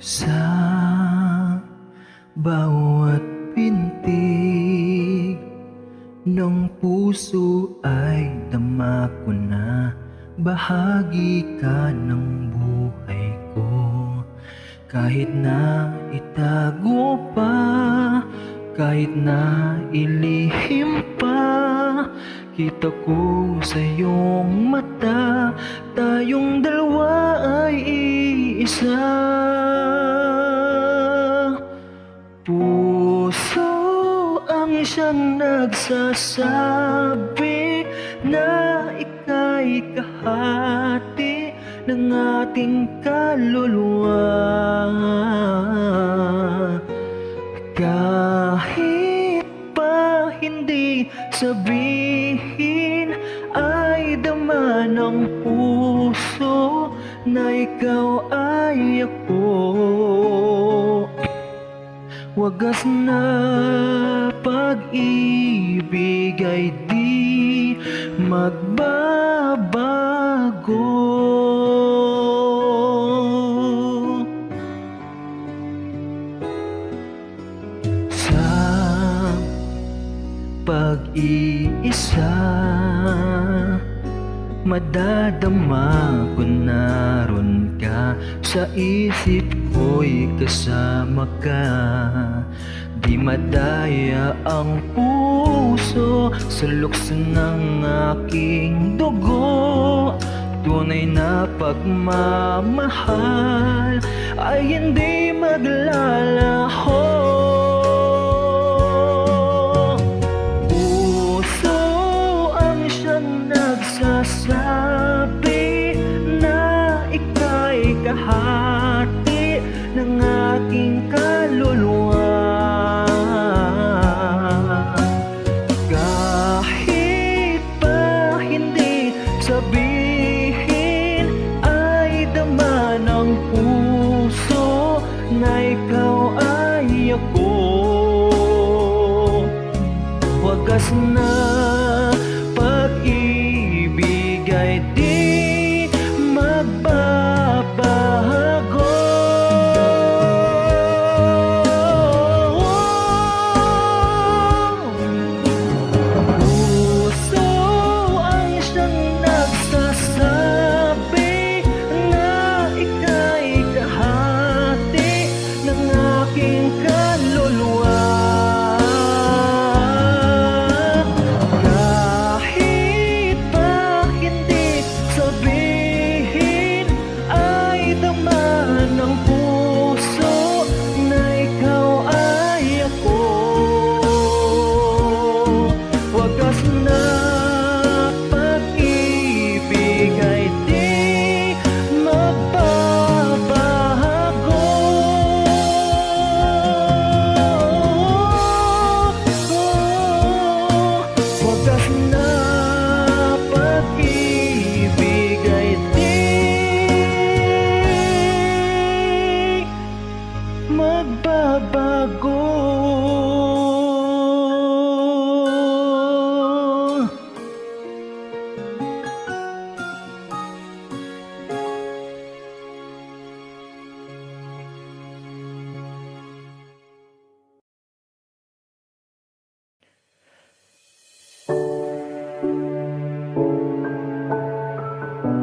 Sa bawat pintig ng puso ay dama ko na bahagi ka ng buhay ko. Kahit na itago pa, kahit na ilihim pa, kita ko sa iyong mata, tayong dalawa ay iisa. Puso ang siyang nagsasabi na ika'y kahati ng ating kaluluwa. Kahit pa hindi sabihin, ay dama ng puso na ikaw ay ako. Wagas na pag-ibig ay di magbabago. Sa pag-iisa, madadama ko naroon ka. Sa isip ko'y kasama ka. Di madaya ang puso sa lukso ng aking dugo. Tunay na pagmamahal ay hindi maglalaho. Puso ang siyang nagsasabi na ika'y kahati ng aking kaluluwa. Kahit pa hindi sabihin, ay dama ng puso na ikaw ay ako. Wagas na